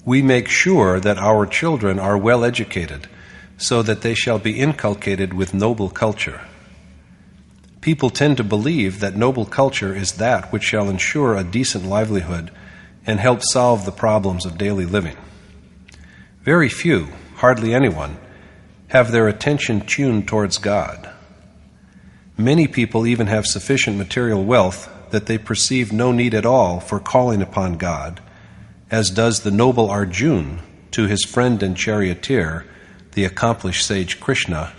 We make sure that our children are well educated, so that they shall be inculcated with noble culture. People tend to believe that noble culture is that which shall ensure a decent livelihood and help solve the problems of daily living. Very few, hardly anyone, have their attention tuned towards God. Many people even have sufficient material wealth that they perceive no need at all for calling upon God, as does the noble Arjuna to his friend and charioteer, the accomplished sage Krishna,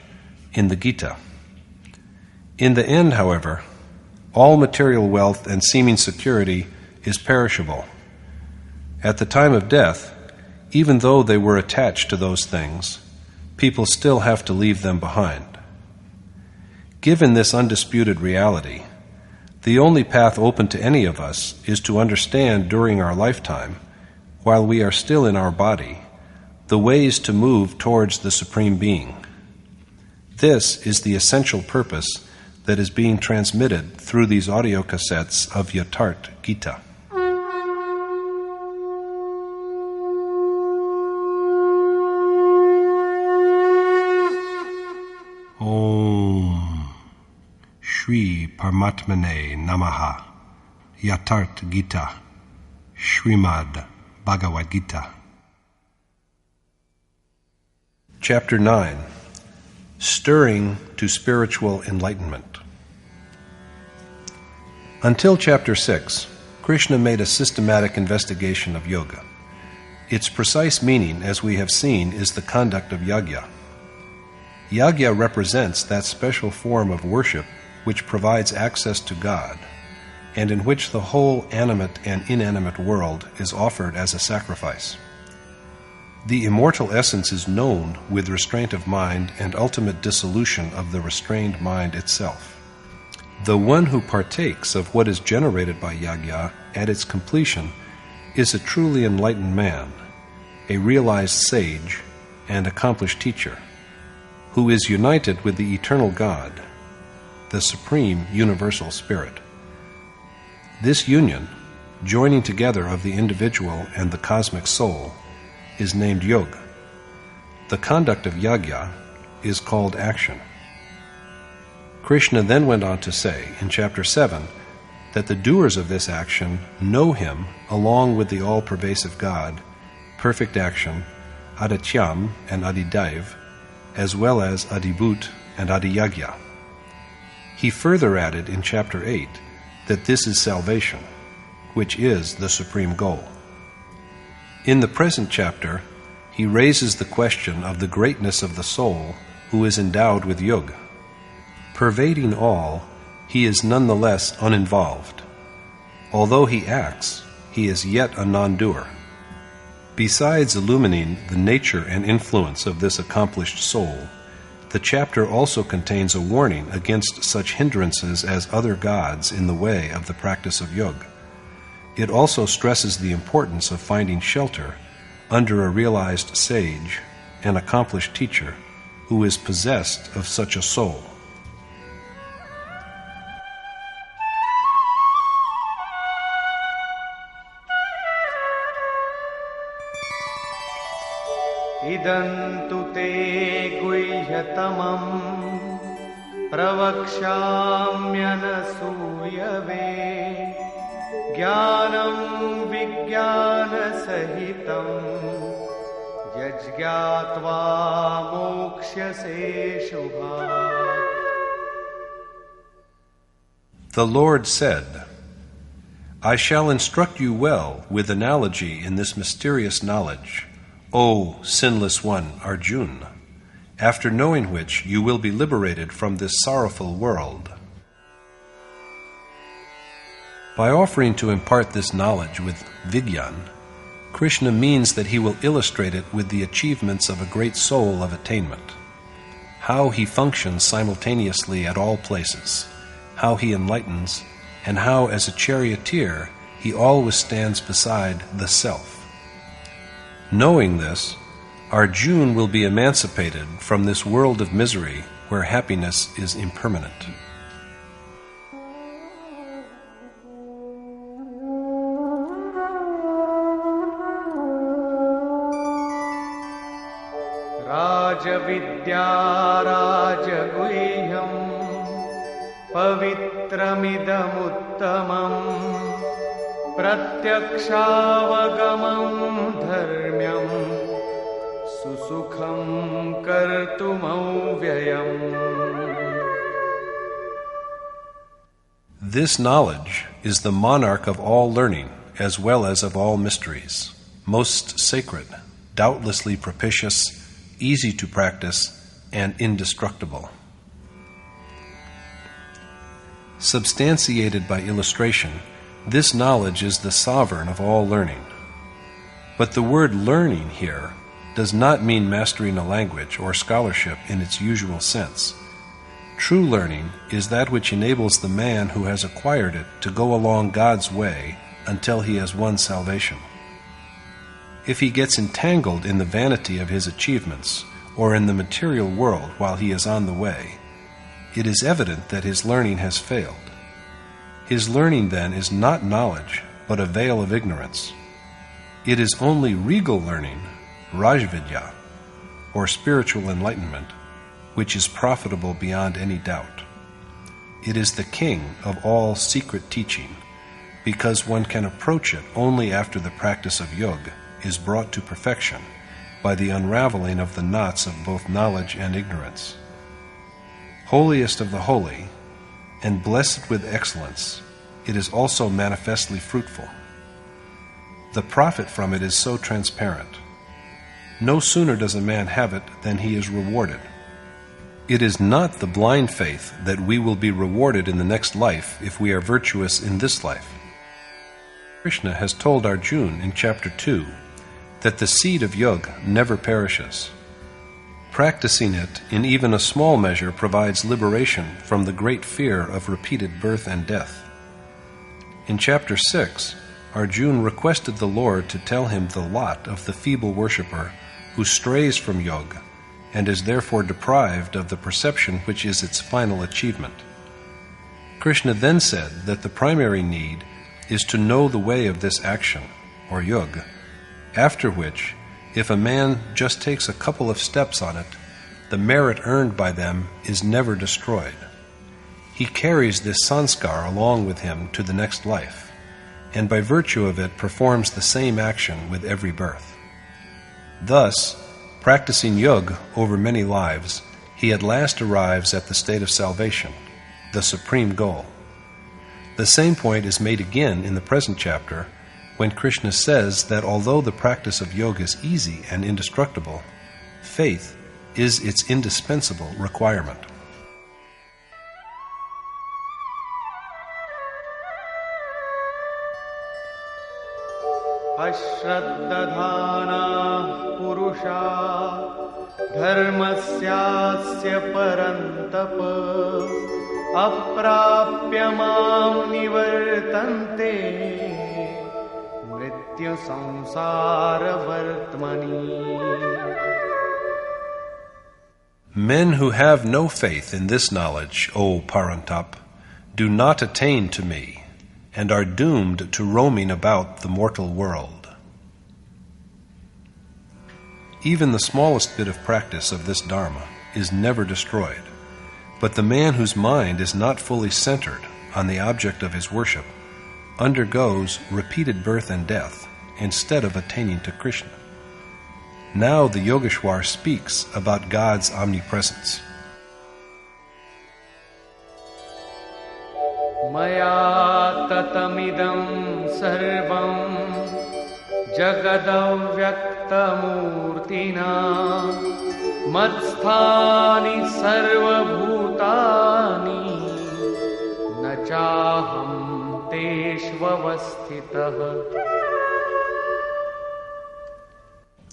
in the Gita. In the end, however, all material wealth and seeming security is perishable. At the time of death, even though they were attached to those things, people still have to leave them behind. Given this undisputed reality, the only path open to any of us is to understand during our lifetime, while we are still in our body, the ways to move towards the Supreme Being. This is the essential purpose that is being transmitted through these audio cassettes of Yatharth Gita. Om Shri Paramatmane Namaha. Yatharth Gita, Srimad Bhagavad Gita. Chapter 9. Stirring to Spiritual Enlightenment. Until Chapter 6, Krishna made a systematic investigation of yoga. Its precise meaning, as we have seen, is the conduct of yajna. Yajna represents that special form of worship which provides access to God, and in which the whole animate and inanimate world is offered as a sacrifice. The immortal essence is known with restraint of mind and ultimate dissolution of the restrained mind itself. The one who partakes of what is generated by yajna at its completion is a truly enlightened man, a realized sage and accomplished teacher, who is united with the eternal God, the Supreme Universal Spirit. This union, joining together of the individual and the cosmic soul, is named yoga. The conduct of yajna is called action. Krishna then went on to say in Chapter 7 that the doers of this action know him along with the all-pervasive God, perfect action, Adityam and Adidaiv, as well as Adibhut and Adiyagya. He further added in Chapter 8 that this is salvation, which is the supreme goal. In the present chapter, he raises the question of the greatness of the soul who is endowed with yoga. Pervading all, he is nonetheless uninvolved. Although he acts, he is yet a non-doer. Besides illumining the nature and influence of this accomplished soul, the chapter also contains a warning against such hindrances as other gods in the way of the practice of yoga. It also stresses the importance of finding shelter under a realized sage, an accomplished teacher, who is possessed of such a soul. Idantu te guhyatamam pravakshamyanasuyave jnanam vijnana sahitam yajñatva mokshase shubhat. The Lord said, I shall instruct you well with analogy in this mysterious knowledge, O sinless one, Arjuna, after knowing which you will be liberated from this sorrowful world. By offering to impart this knowledge with Vigyan, Krishna means that he will illustrate it with the achievements of a great soul of attainment, how he functions simultaneously at all places, how he enlightens, and how as a charioteer he always stands beside the Self. Knowing this, Arjuna will be emancipated from this world of misery where happiness is impermanent. राजविद्या राजगुह्यम् पवित्रमिदमुत्तमम् प्रत्यक्षावगमम् धर्म्यम् सुसुखम् कर्तुमव्ययम्. This knowledge is the monarch of all learning, as well as of all mysteries, most sacred, doubtlessly propitious, easy to practice, and indestructible. Substantiated by illustration, this knowledge is the sovereign of all learning. But the word learning here does not mean mastering a language or scholarship in its usual sense. True learning is that which enables the man who has acquired it to go along God's way until he has won salvation. If he gets entangled in the vanity of his achievements or in the material world while he is on the way, it is evident that his learning has failed. His learning then is not knowledge, but a veil of ignorance. It is only regal learning, Rajvidya, or spiritual enlightenment, which is profitable beyond any doubt. It is the king of all secret teaching, because one can approach it only after the practice of yoga is brought to perfection by the unraveling of the knots of both knowledge and ignorance. Holiest of the holy, and blessed with excellence, it is also manifestly fruitful. The profit from it is so transparent. No sooner does a man have it than he is rewarded. It is not the blind faith that we will be rewarded in the next life if we are virtuous in this life. Krishna has told Arjuna in Chapter 2 that the seed of yoga never perishes. Practicing it in even a small measure provides liberation from the great fear of repeated birth and death. In Chapter 6, Arjuna requested the Lord to tell him the lot of the feeble worshipper who strays from yoga and is therefore deprived of the perception which is its final achievement. Krishna then said that the primary need is to know the way of this action, or yoga, after which, if a man just takes a couple of steps on it, the merit earned by them is never destroyed. He carries this sanskar along with him to the next life, and by virtue of it performs the same action with every birth. Thus, practicing yoga over many lives, he at last arrives at the state of salvation, the supreme goal. The same point is made again in the present chapter, when Krishna says that although the practice of yoga is easy and indestructible, faith is its indispensable requirement. अश्रद्धधानाः पुरुषा धर्मस्यास्य परन्तप अप्राप्य मां निवर्तन्ते मृत्युसंसारवर्त्मनि. Men who have no faith in this knowledge, O Parantap, do not attain to me, and are doomed to roaming about the mortal world. Even the smallest bit of practice of this Dharma is never destroyed, but the man whose mind is not fully centered on the object of his worship undergoes repeated birth and death instead of attaining to Krishna. Now the Yogeshwar speaks about God's omnipresence. Maya tatamidam sarvam jagadavyakthamurtina matsthani sarvabhutani nachaham teshvavasthitah.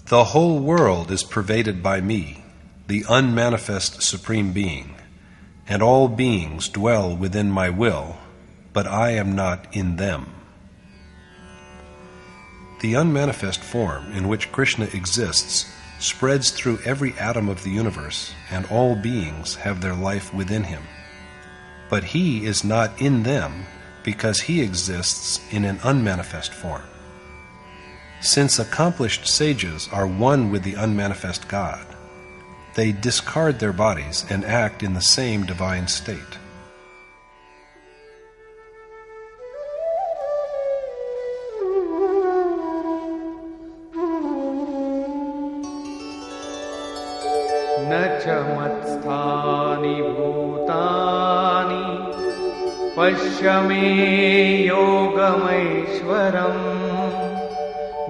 The whole world is pervaded by me, the unmanifest Supreme Being, and all beings dwell within my will, but I am not in them. The unmanifest form in which Krishna exists spreads through every atom of the universe, and all beings have their life within him. But he is not in them because he exists in an unmanifest form. Since accomplished sages are one with the unmanifest God, they discard their bodies and act in the same divine state. न च मत्स्थानि भूतानि पश्य मे योगमैश्वरम्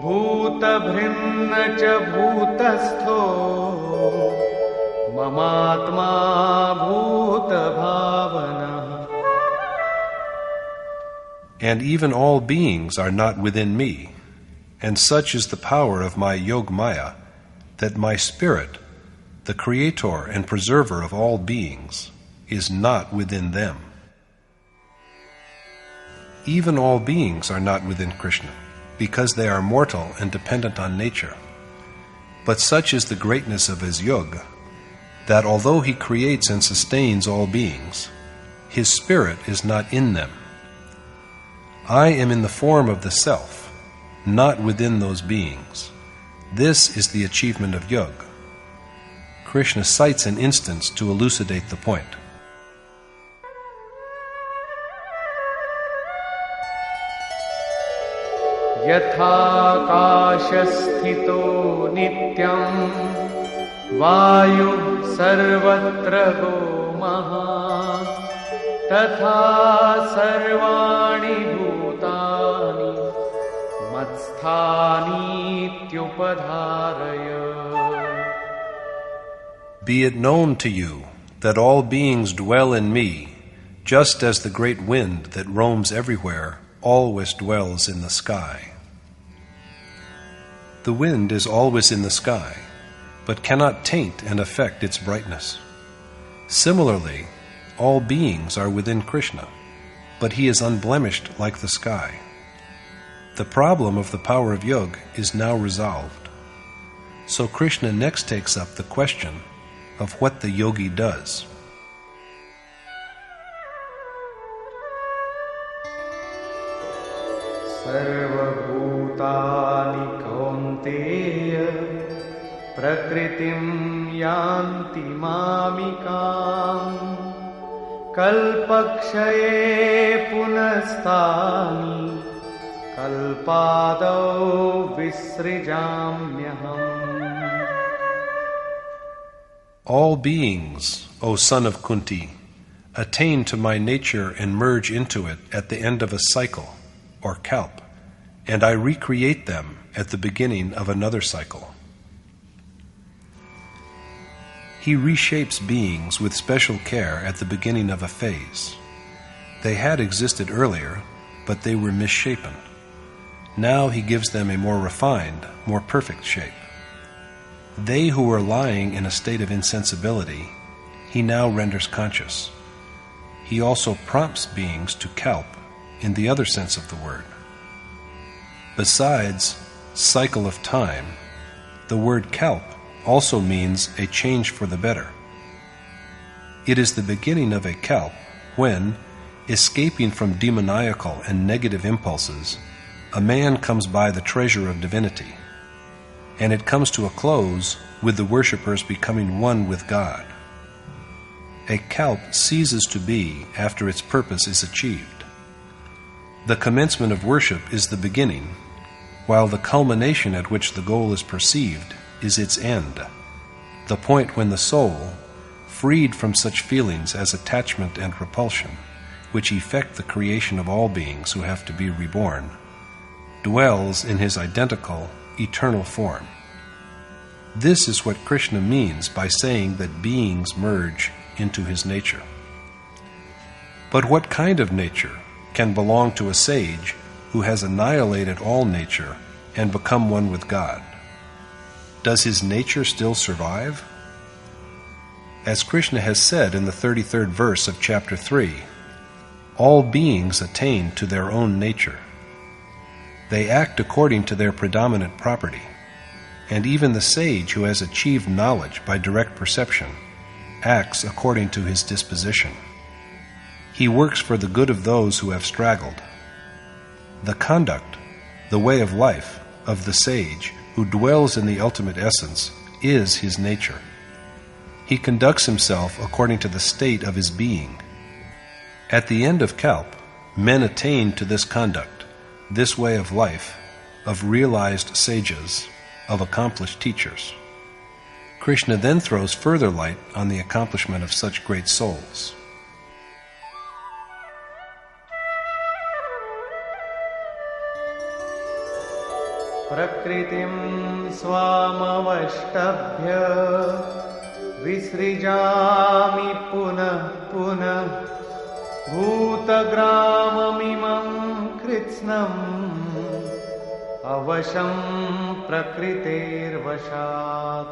भूतभृन्न च भूतस्थो ममात्मा भूतभावनः. And even all beings are not within me, and such is the power of my Yogmaya, that my spirit, the creator and preserver of all beings, is not within them. Even all beings are not within Krishna, because they are mortal and dependent on nature. But such is the greatness of his yoga, that although he creates and sustains all beings, his spirit is not in them. I am in the form of the self, not within those beings. This is the achievement of yoga. Krishna cites an instance to elucidate the point. यथाकाशस्थितो नित्यं वायुः सर्वत्र गोमः तथा सर्वाणि भूतानि मत्स्थानीत्युपधारय. Be it known to you that all beings dwell in me, just as the great wind that roams everywhere always dwells in the sky. The wind is always in the sky, but cannot taint and affect its brightness. Similarly, all beings are within Krishna, but he is unblemished like the sky. The problem of the power of yoga is now resolved. So Krishna next takes up the question of what the yogi does. सर्वभूतानि कौन्तेय प्रकृतिं यान्ति मामिकाम् कल्पक्षये पुनस्तानि कल्पादौ विसृजाम्यहम्. All beings, O son of Kunti, attain to my nature and merge into it at the end of a cycle, or kalp, and I recreate them at the beginning of another cycle. He reshapes beings with special care at the beginning of a phase. They had existed earlier, but they were misshapen. Now he gives them a more refined, more perfect shape. They who were lying in a state of insensibility, he now renders conscious. He also prompts beings to kalp in the other sense of the word. Besides cycle of time, the word kalp also means a change for the better. It is the beginning of a kalp when, escaping from demoniacal and negative impulses, a man comes by the treasure of divinity, and it comes to a close with the worshippers becoming one with God. A kalp ceases to be after its purpose is achieved. The commencement of worship is the beginning, while the culmination at which the goal is perceived is its end, the point when the soul, freed from such feelings as attachment and repulsion, which effect the creation of all beings who have to be reborn, dwells in his identical, eternal form. This is what Krishna means by saying that beings merge into his nature. But what kind of nature can belong to a sage who has annihilated all nature and become one with God? Does his nature still survive? As Krishna has said in the 33rd verse of Chapter 3, all beings attain to their own nature. They act according to their predominant property, and even the sage who has achieved knowledge by direct perception acts according to his disposition. He works for the good of those who have straggled. The conduct, the way of life, of the sage who dwells in the ultimate essence is his nature. He conducts himself according to the state of his being. At the end of Kalp, men attain to this conduct, this way of life, of realized sages, of accomplished teachers. Krishna then throws further light on the accomplishment of such great souls. Prakritim swamavashtabhya visrijami punah punah bhutagramamimam kritsnam avasham prakritervashat.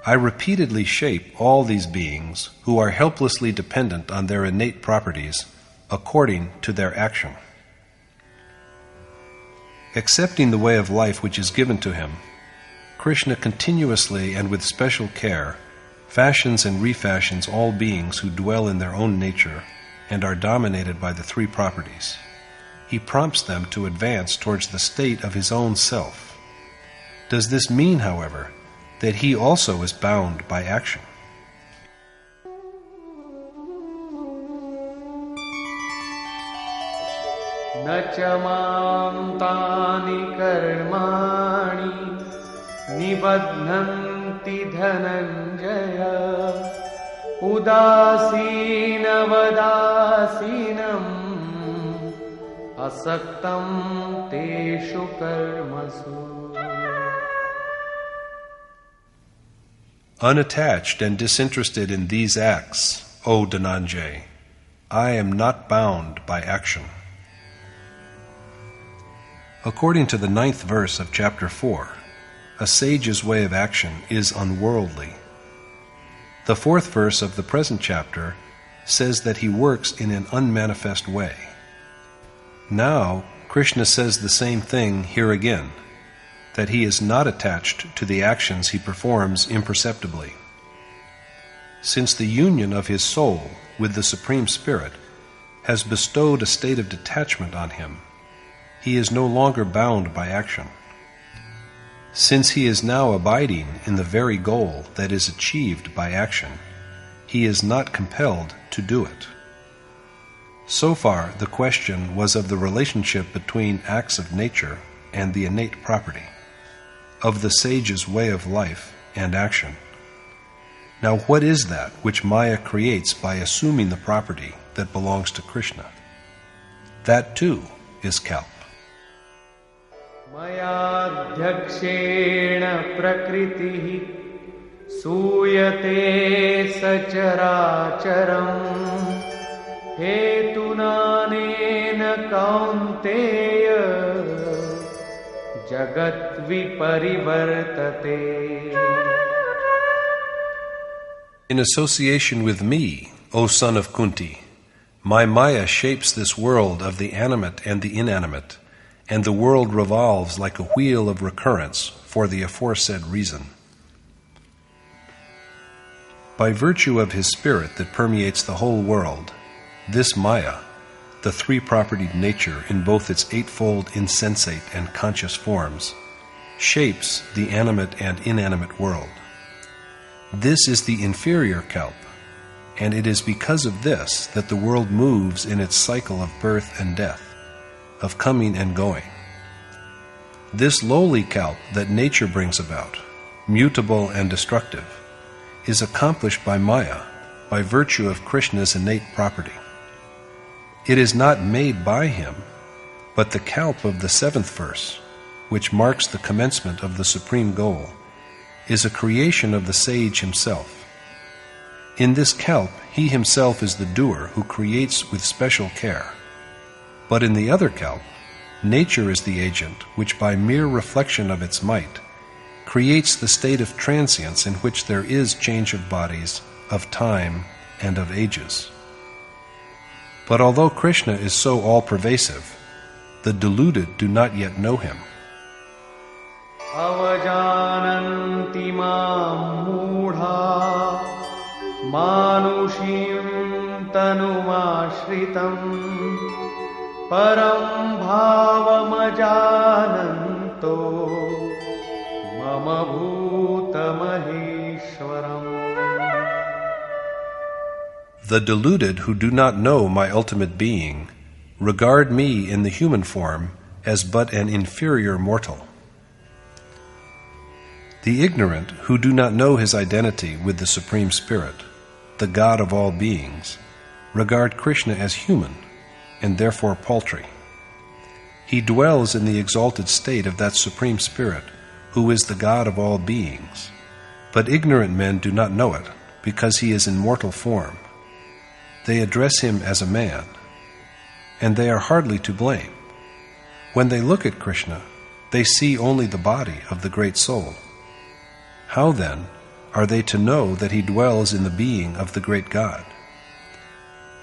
I repeatedly shape all these beings who are helplessly dependent on their innate properties according to their action. Accepting the way of life which is given to him, Krishna continuously and with special care fashions and refashions all beings who dwell in their own nature and are dominated by the three properties. He prompts them to advance towards the state of his own self. Does this mean, however, that he also is bound by action? Na cha mam tani karmani nibadhanti dhananjaya udasina vadasinam asaktam teshu karmasu. Unattached and disinterested in these acts, O Dhananjay, I am not bound by action. According to the 9th verse of chapter 4, a sage's way of action is unworldly. The 4th verse of the present chapter says that he works in an unmanifest way. Now, Krishna says the same thing here again, that he is not attached to the actions he performs imperceptibly. Since the union of his soul with the Supreme Spirit has bestowed a state of detachment on him, he is no longer bound by action. Since he is now abiding in the very goal that is achieved by action, he is not compelled to do it. So far, the question was of the relationship between acts of nature and the innate property, of the sage's way of life and action. Now, what is that which Maya creates by assuming the property that belongs to Krishna? That too is Kalp. Mayadhyakshena prakritihi suyate sacharacharam hetunanena kaunteya jagat viparivartate. In association with me, O son of Kunti, my Maya shapes this world of the animate and the inanimate, and the world revolves like a wheel of recurrence for the aforesaid reason. By virtue of his spirit that permeates the whole world, this Maya, the three-propertied nature in both its eightfold insensate and conscious forms, shapes the animate and inanimate world. This is the inferior Kalp, and it is because of this that the world moves in its cycle of birth and death, of coming and going. This lowly Kalp that nature brings about, mutable and destructive, is accomplished by Maya by virtue of Krishna's innate property. It is not made by him, but the Kalp of the 7th verse, which marks the commencement of the supreme goal, is a creation of the sage himself. In this Kalp, he himself is the doer who creates with special care. But in the other Kalp, nature is the agent which by mere reflection of its might creates the state of transience in which there is change of bodies, of time, and of ages. But although Krishna is so all-pervasive, the deluded do not yet know him. Avajananti mam mudha manushim tanumashritam param bhavamajananto mama bhuta The deluded who do not know my ultimate being regard me in the human form as but an inferior mortal. The ignorant who do not know his identity with the Supreme Spirit, the God of all beings, regard Krishna as human and therefore paltry. He dwells in the exalted state of that Supreme Spirit who is the God of all beings, but ignorant men do not know it because he is in mortal form. They address him as a man, and they are hardly to blame. When they look at Krishna, they see only the body of the Great Soul. How then are they to know that he dwells in the being of the great God?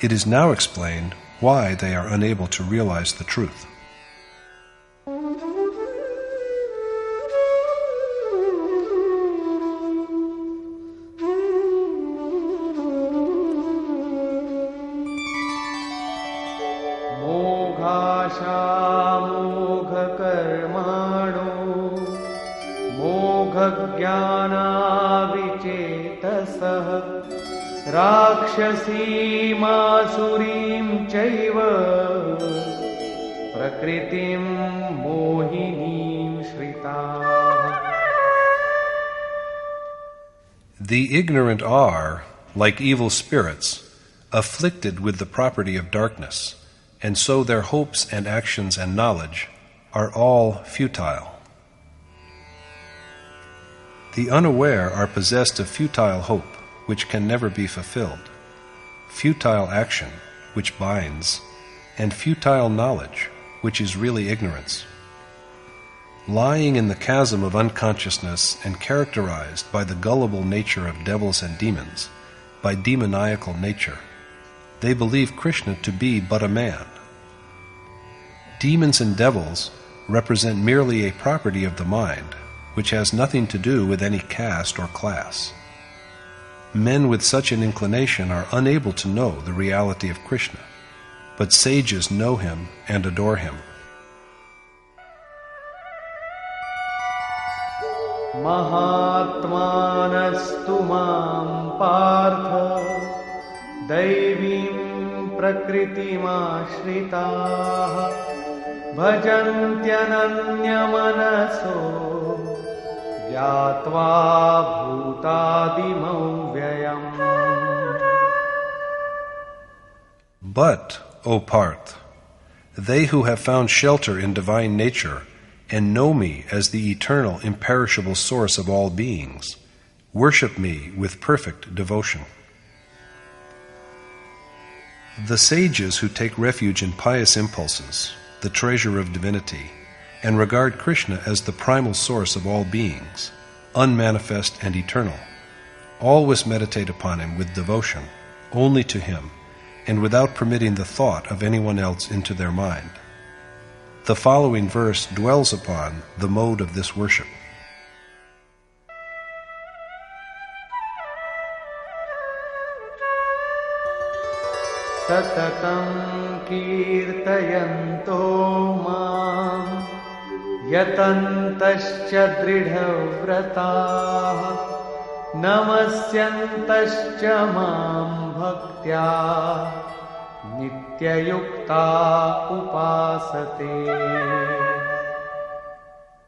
It is now explained why they are unable to realize the truth. राक्षसीमासुरीं चैव प्रकृतिं मोहिनीं श्रिताः. The ignorant are, like evil spirits, afflicted with the property of darkness, and so their hopes and actions and knowledge are all futile. The unaware are possessed of futile hope, which can never be fulfilled, futile action, which binds, and futile knowledge, which is really ignorance. Lying in the chasm of unconsciousness and characterized by the gullible nature of devils and demons, by demoniacal nature, they believe Krishna to be but a man. Demons and devils represent merely a property of the mind, which has nothing to do with any caste or class. Men with such an inclination are unable to know the reality of Krishna, but sages know him and adore him. Mahatmanastu mam partha daivim prakritimashritah bhajantyananyamanaso Yatva bhutadimam vyayam. But, O Parth, they who have found shelter in divine nature and know me as the eternal, imperishable source of all beings, worship me with perfect devotion. The sages who take refuge in pious impulses, the treasure of divinity, and regard Krishna as the primal source of all beings, unmanifest and eternal, always meditate upon him with devotion, only to him, and without permitting the thought of anyone else into their mind. The following verse dwells upon the mode of this worship. Satatam kirtayanto mam yatantascha dridhavrataः namasyantascha mam bhaktya nityayukta upasate.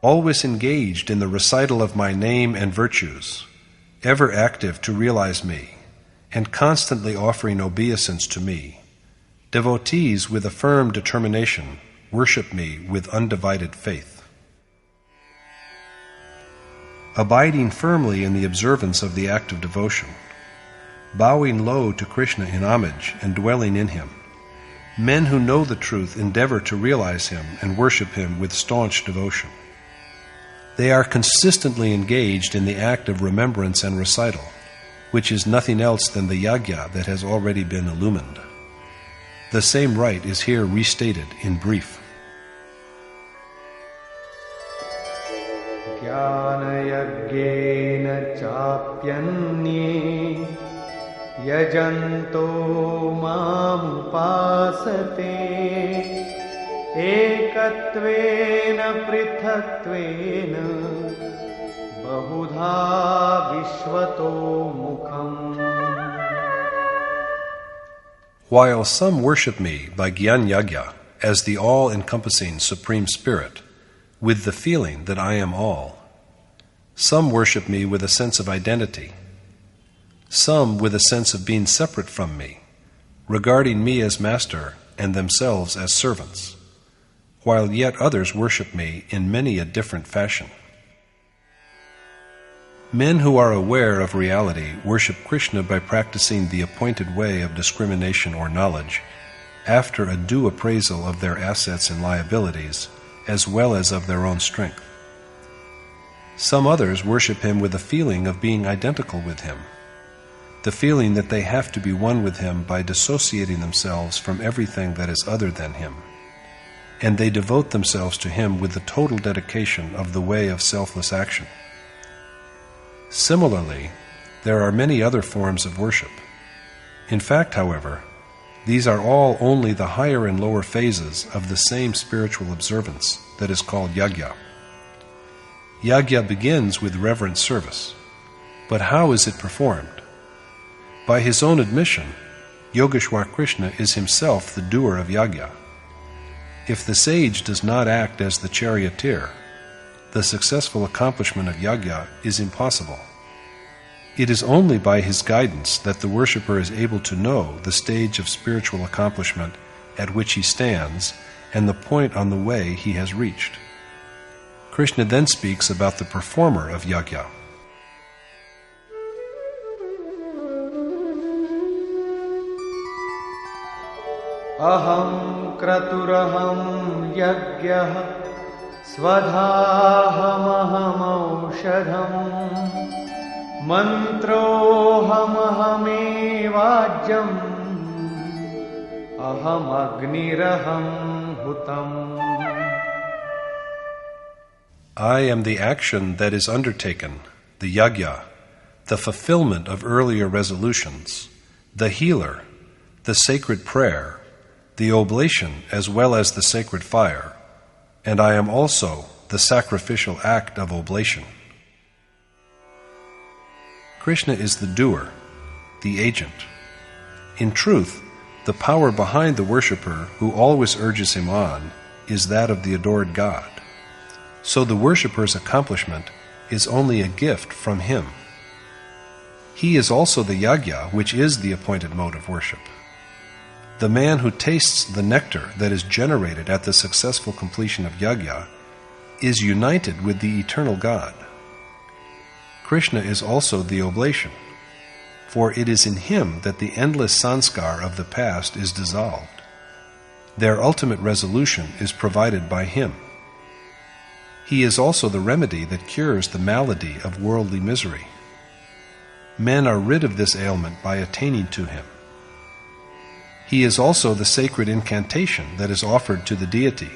Always engaged in the recital of my name and virtues, ever active to realize me, and constantly offering obeisance to me, devotees with a firm determination worship me with undivided faith. Abiding firmly in the observance of the act of devotion, bowing low to Krishna in homage and dwelling in him, men who know the truth endeavor to realize him and worship him with staunch devotion. They are consistently engaged in the act of remembrance and recital, which is nothing else than the yagya that has already been illumined. The same rite is here restated in brief. Jnana-yajnena chapyanye yajanto mam upasate ekatvena prithatvena bahudha vishvato mukham. While some worship me by Gyan Yagya as the all-encompassing Supreme Spirit, with the feeling that I am all, some worship me with a sense of identity, some with a sense of being separate from me, regarding me as master and themselves as servants, while yet others worship me in many a different fashion. Men who are aware of reality worship Krishna by practicing the appointed way of discrimination or knowledge, after a due appraisal of their assets and liabilities, as well as of their own strength. Some others worship him with a feeling of being identical with him, the feeling that they have to be one with him by dissociating themselves from everything that is other than him, and they devote themselves to him with the total dedication of the way of selfless action. Similarly, there are many other forms of worship. In fact, however, these are all only the higher and lower phases of the same spiritual observance that is called yagya. Yagya begins with reverent service, but how is it performed? By his own admission, Yogeshwar Krishna is himself the doer of yagya. If the sage does not act as the charioteer, the successful accomplishment of yagya is impossible. It is only by his guidance that the worshipper is able to know the stage of spiritual accomplishment at which he stands and the point on the way he has reached. Krishna then speaks about the performer of yagya. Aham kraturaham yagyah Svadhahamaham aushadham mantrohamahame-vajyam aham agniraham hutam. I am the action that is undertaken, the yagya, the fulfillment of earlier resolutions, the healer, the sacred prayer, the oblation as well as the sacred fire, and I am also the sacrificial act of oblation. Krishna is the doer, the agent. In truth, the power behind the worshipper who always urges him on is that of the adored God. So the worshipper's accomplishment is only a gift from him. He is also the yagya, which is the appointed mode of worship. The man who tastes the nectar that is generated at the successful completion of yagya is united with the eternal God. Krishna is also the oblation, for it is in him that the endless sanskar of the past is dissolved. Their ultimate resolution is provided by him. He is also the remedy that cures the malady of worldly misery. Men are rid of this ailment by attaining to him. He is also the sacred incantation that is offered to the deity,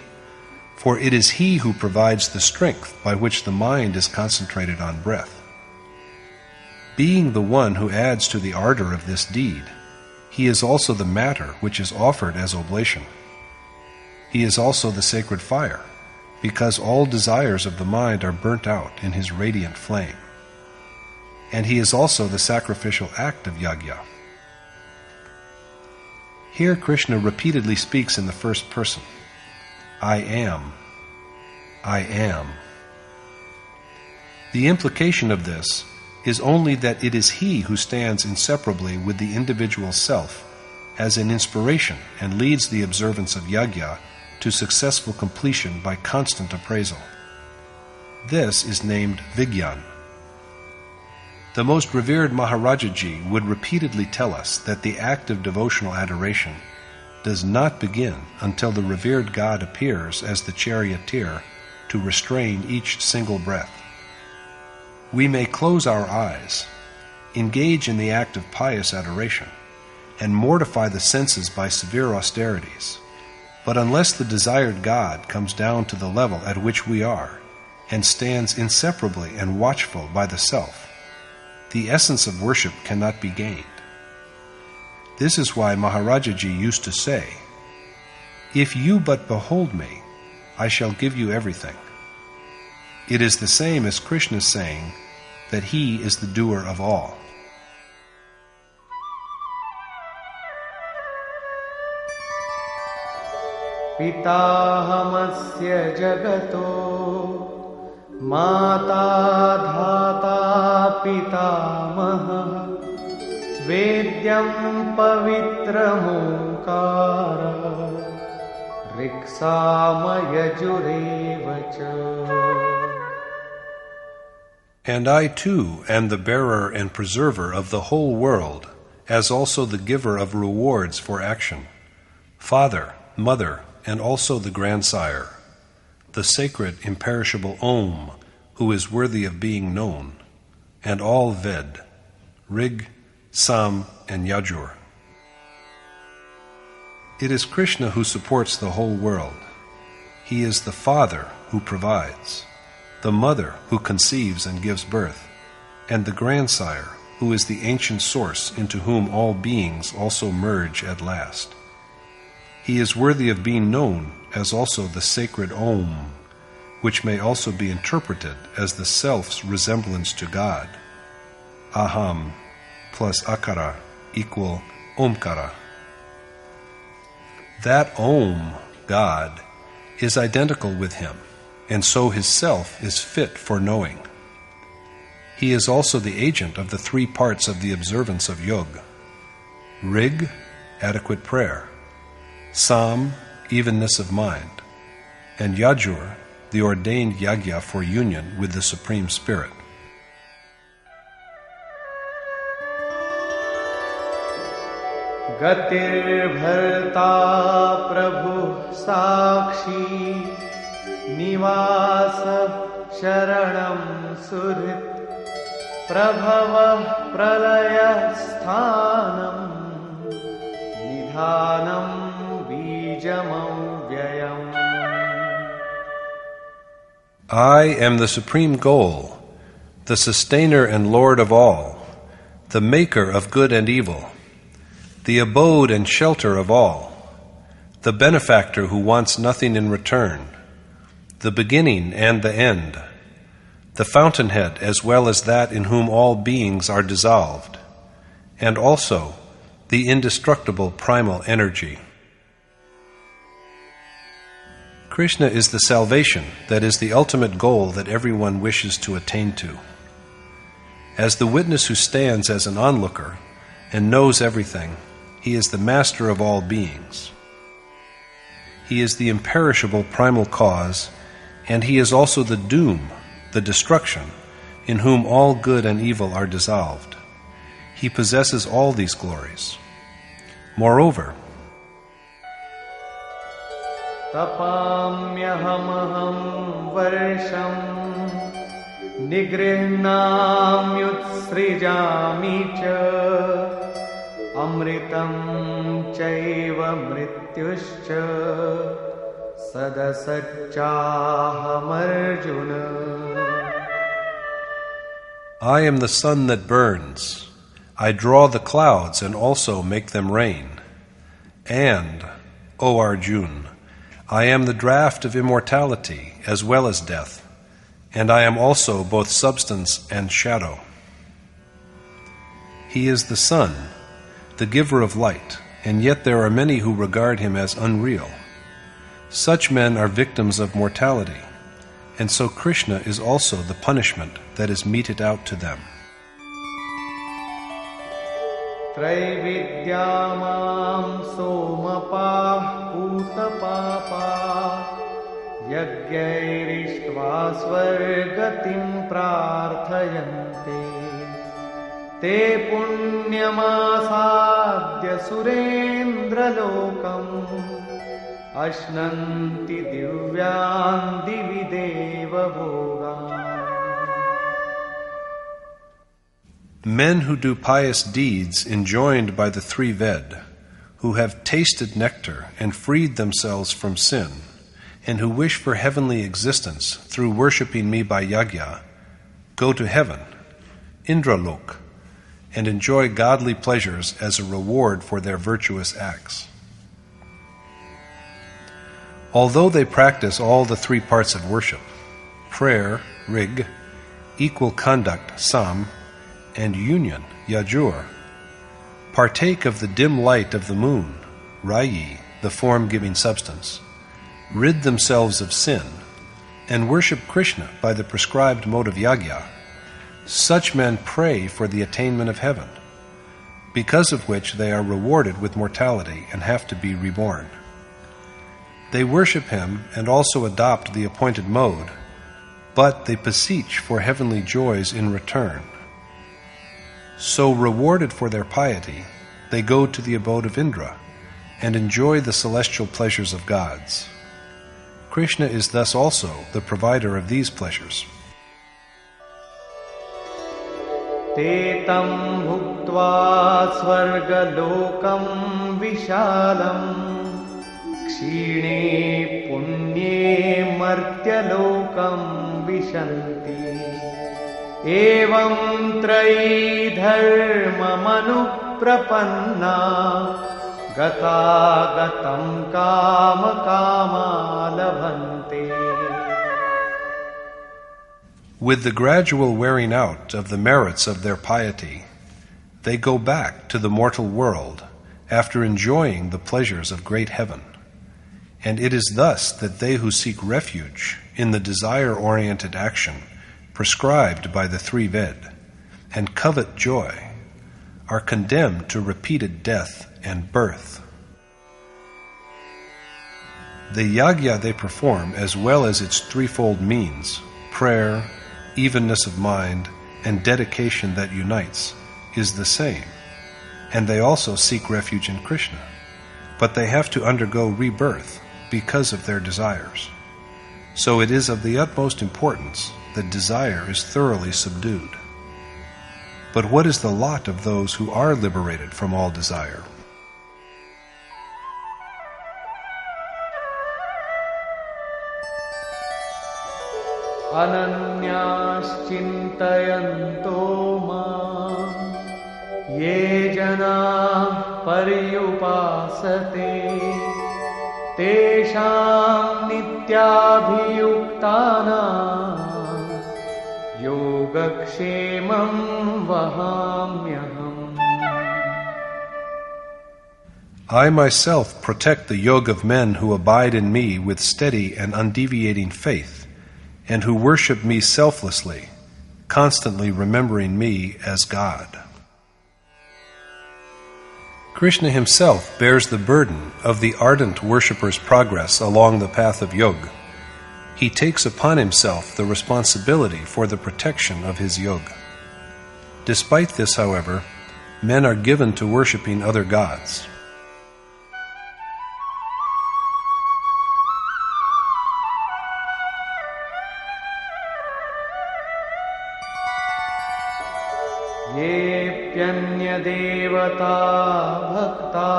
for it is he who provides the strength by which the mind is concentrated on breath. Being the one who adds to the ardor of this deed, he is also the matter which is offered as oblation. He is also the sacred fire, because all desires of the mind are burnt out in his radiant flame. And he is also the sacrificial act of yagya. Here Krishna repeatedly speaks in the first person. I am. I am. The implication of this is only that it is he who stands inseparably with the individual self as an inspiration and leads the observance of yagya to successful completion by constant appraisal. This is named Vigyan. The most revered Maharajaji would repeatedly tell us that the act of devotional adoration does not begin until the revered God appears as the charioteer to restrain each single breath. We may close our eyes, engage in the act of pious adoration, and mortify the senses by severe austerities, but unless the desired God comes down to the level at which we are and stands inseparably and watchful by the self, the essence of worship cannot be gained. This is why Maharajaji used to say, "If you but behold me, I shall give you everything." It is the same as Krishna saying, that He is the doer of all. Pitahamasya jagato mata dhata pitamaha vedyam pavitram omkara riksama yajurevacha. And I too am the bearer and preserver of the whole world, as also the giver of rewards for action, father, mother, and also the grandsire, the sacred imperishable Om, who is worthy of being known, and all Ved, Rig, Sam, and Yajur. It is Krishna who supports the whole world. He is the father who provides, the mother who conceives and gives birth, and the grandsire who is the ancient source into whom all beings also merge at last. He is worthy of being known as also the sacred Om, which may also be interpreted as the self's resemblance to God. Aham plus Akara equal Omkara. That Om, God, is identical with Him, and so His self is fit for knowing. He is also the agent of the three parts of the observance of Yoga: Rig, adequate prayer; Sam, evenness of mind; and Yajur, the ordained yagya for union with the Supreme Spirit. Gatir bharta prabhu sakshi nivasa sharanam surit prabhava pralaya sthanam nidhanam vyayam. I am the supreme goal, the sustainer and Lord of all, the maker of good and evil, the abode and shelter of all, the benefactor who wants nothing in return, the beginning and the end, the fountainhead as well as that in whom all beings are dissolved, and also the indestructible primal energy. Krishna is the salvation that is the ultimate goal that everyone wishes to attain to. As the witness who stands as an onlooker and knows everything, He is the master of all beings. He is the imperishable primal cause, and He is also the doom, the destruction, in whom all good and evil are dissolved. He possesses all these glories. Moreover, Tapamyahamaham varsham nigrihnamyutsrijami cha amritam chaiva mrityuscha sadasachaham arjuna. I am the sun that burns. I draw the clouds and also make them rain. And, O Arjuna, I am the draught of immortality as well as death, and I am also both substance and shadow. He is the sun, the giver of light, and yet there are many who regard Him as unreal. Such men are victims of mortality, and so Krishna is also the punishment that is meted out to them. Traividyamam somapah utapapa yagyairištva svargatim prarthayante te punyamasadya surendra lokam ashnanti divyan divideva bhoga. Men who do pious deeds enjoined by the three Ved, who have tasted nectar and freed themselves from sin, and who wish for heavenly existence through worshipping me by yagya, go to heaven, Indralok, and enjoy godly pleasures as a reward for their virtuous acts. Although they practice all the three parts of worship, prayer, rig, equal conduct, sam, and union, yajur, partake of the dim light of the moon, rayi, the form-giving substance, rid themselves of sin, and worship Krishna by the prescribed mode of yagya, such men pray for the attainment of heaven, because of which they are rewarded with mortality and have to be reborn. They worship him and also adopt the appointed mode, but they beseech for heavenly joys in return. So rewarded for their piety, they go to the abode of Indra and enjoy the celestial pleasures of gods. Krishna is thus also the provider of these pleasures. Te tam bhuktva svargalokam vishalam Kshine punye martyalokam vishanti Evam trayi dharmamanuprapanna Gata gatam kama kama labhante. With the gradual wearing out of the merits of their piety, they go back to the mortal world after enjoying the pleasures of great heaven. And it is thus that they who seek refuge in the desire-oriented action prescribed by the three Ved and covet joy are condemned to repeated death and birth. The yagya they perform, as well as its threefold means, prayer, evenness of mind, and dedication that unites, is the same, and they also seek refuge in Krishna, but they have to undergo rebirth because of their desires. So it is of the utmost importance that desire is thoroughly subdued. But what is the lot of those who are liberated from all desire? Ananyas-chintayanto mam ye jana paryupasate tesham nityabhiyuktanam yogakshemam vahamyaham. I myself protect the yoga of men who abide in me with steady and undeviating faith, and who worship me selflessly, constantly remembering me as God. Krishna himself bears the burden of the ardent worshipper's progress along the path of yoga. He takes upon himself the responsibility for the protection of his yoga. Despite this, however, men are given to worshipping other gods. Yepyanya devata bhakta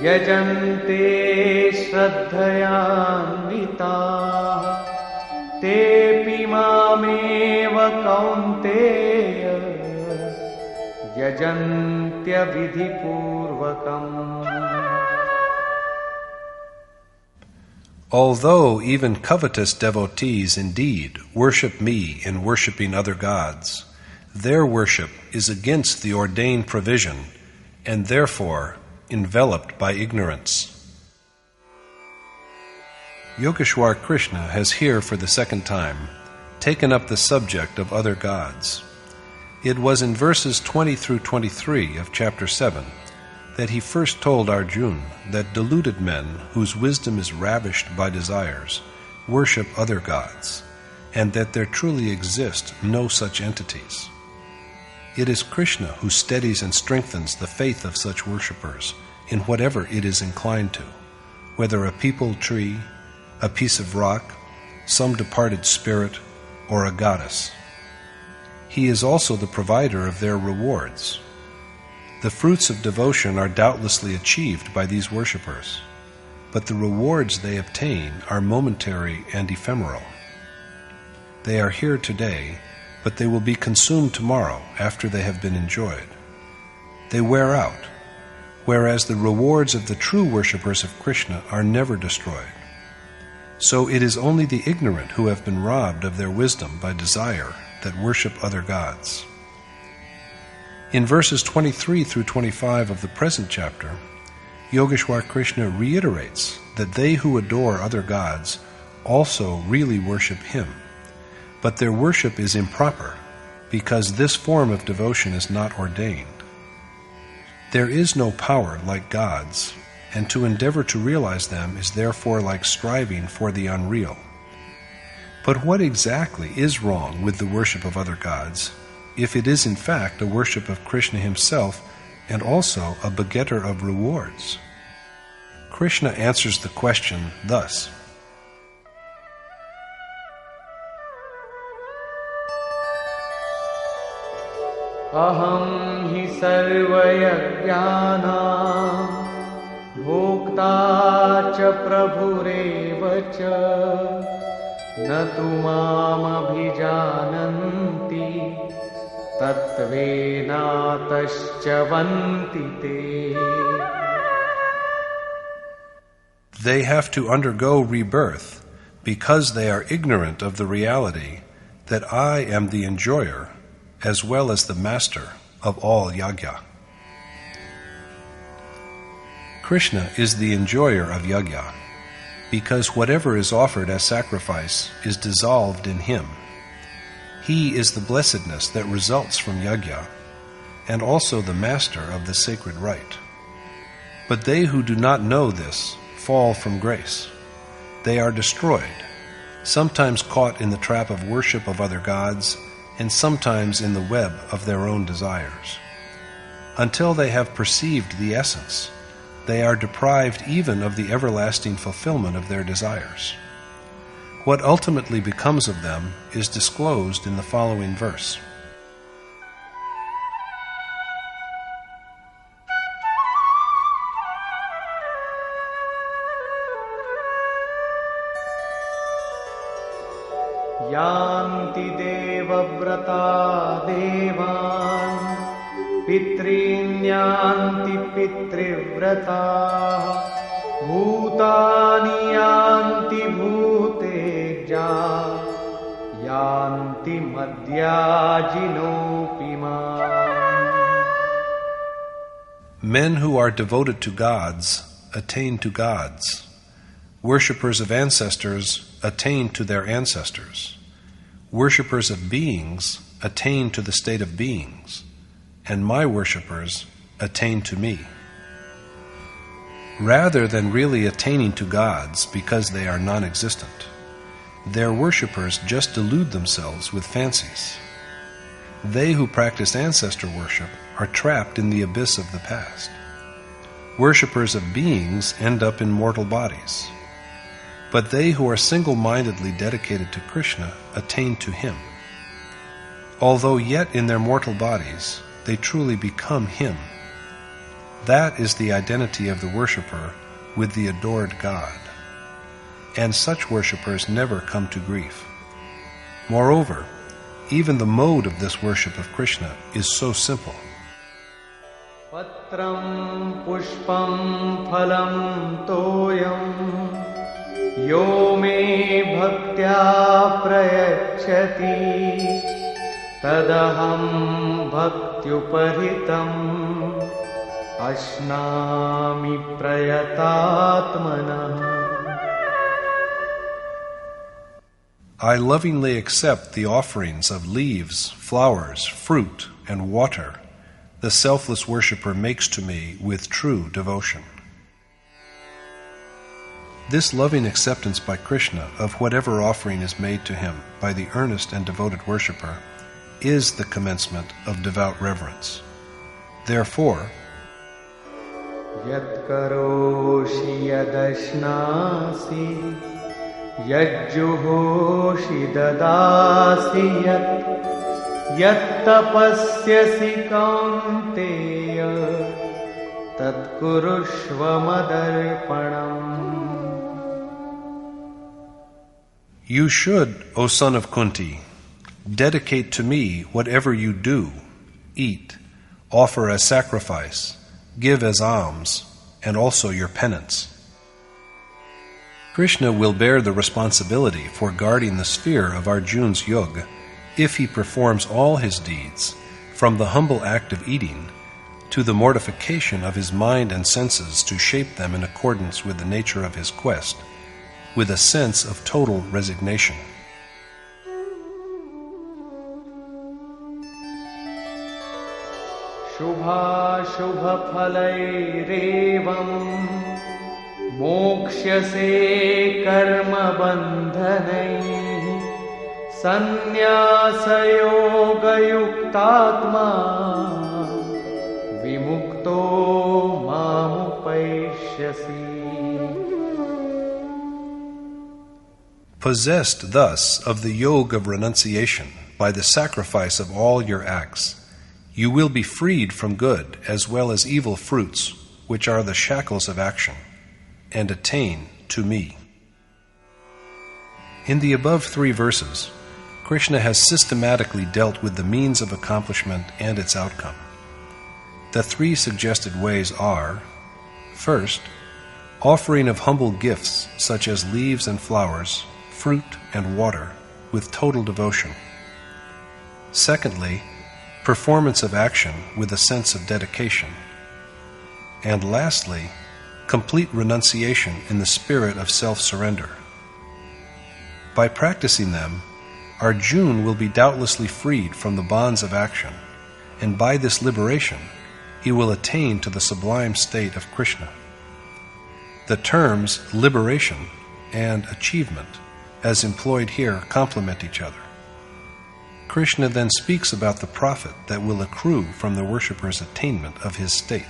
yajante shraddhayanvita tepi mameva kaunteya yajantya vidhipurvakam. Although even covetous devotees indeed worship me in worshipping other gods, their worship is against the ordained provision and therefore enveloped by ignorance. Yogeshwar Krishna has here for the second time taken up the subject of other gods. It was in verses 20 through 23 of Chapter 7 that he first told Arjuna that deluded men whose wisdom is ravished by desires worship other gods, and that there truly exist no such entities. It is Krishna who steadies and strengthens the faith of such worshippers in whatever it is inclined to, whether a peepal tree, a piece of rock, some departed spirit, or a goddess. He is also the provider of their rewards. The fruits of devotion are doubtlessly achieved by these worshippers, but the rewards they obtain are momentary and ephemeral. They are here today, but they will be consumed tomorrow after they have been enjoyed. They wear out, whereas the rewards of the true worshippers of Krishna are never destroyed. So it is only the ignorant who have been robbed of their wisdom by desire that worship other gods. In verses 23 through 25 of the present chapter, Yogeshwar Krishna reiterates that they who adore other gods also really worship him, but their worship is improper because this form of devotion is not ordained. There is no power like God's, and to endeavor to realize them is therefore like striving for the unreal. But what exactly is wrong with the worship of other gods, if it is in fact a worship of Krishna himself and also a begetter of rewards? Krishna answers the question thus. Aham hi sarvayajnanam bhokta cha prabhureva cha na tu mam abhijananti tatvena taschavanti te. They have to undergo rebirth because they are ignorant of the reality that I am the enjoyer as well as the master of all yajna. Krishna is the enjoyer of yajna because whatever is offered as sacrifice is dissolved in him. He is the blessedness that results from yajna and also the master of the sacred rite. But they who do not know this fall from grace. They are destroyed, sometimes caught in the trap of worship of other gods, and sometimes in the web of their own desires. Until they have perceived the essence, they are deprived even of the everlasting fulfillment of their desires. What ultimately becomes of them is disclosed in the following verse. Yanti devavrata devan pitrinyanti pitrivrata bhutani yanti bhuteja yanti madhyajinopima. Men who are devoted to gods attain to gods. Worshippers of ancestors attain to their ancestors. Worshippers of beings attain to the state of beings, and my worshippers attain to me. Rather than really attaining to gods because they are non-existent, their worshippers just delude themselves with fancies. They who practice ancestor worship are trapped in the abyss of the past. Worshippers of beings end up in mortal bodies. But they who are single-mindedly dedicated to Krishna attain to him. Although yet in their mortal bodies, they truly become him. That is the identity of the worshipper with the adored God. And such worshippers never come to grief. Moreover, even the mode of this worship of Krishna is so simple. Patram pushpam phalam toyam yo me bhaktya prayachati tadaham bhaktyuparitam ashnami prayatatmana. I lovingly accept the offerings of leaves, flowers, fruit, and water the selfless worshipper makes to me with true devotion. This loving acceptance by Krishna of whatever offering is made to him by the earnest and devoted worshipper is the commencement of devout reverence. Therefore, Yat karoshi yadashnasi yajjuhoshi dadasi yat tapasyasi kaunteya tad kurushva madarpanam. you should, O son of Kunti, dedicate to me whatever you do, eat, offer as sacrifice, give as alms, and also your penance. Krishna will bear the responsibility for guarding the sphere of Arjuna's yoga if he performs all his deeds, from the humble act of eating to the mortification of his mind and senses to shape them in accordance with the nature of his quest, with a sense of total resignation. Shubha-shubha-phalairevam mokshase karma-bandhanai sannyasa-yoga-yuktatma vimukto mamupaishyasi. Possessed thus of the yoga of renunciation by the sacrifice of all your acts, you will be freed from good as well as evil fruits, which are the shackles of action, and attain to me. In the above 3 verses, Krishna has systematically dealt with the means of accomplishment and its outcome. The 3 suggested ways are: first, offering of humble gifts such as leaves and flowers, fruit and water, with total devotion. Secondly, performance of action with a sense of dedication. And lastly, complete renunciation in the spirit of self-surrender. By practicing them, Arjuna will be doubtlessly freed from the bonds of action, and by this liberation, he will attain to the sublime state of Krishna. The terms liberation and achievement, as employed here, complement each other. Krishna then speaks about the profit that will accrue from the worshipper's attainment of his state.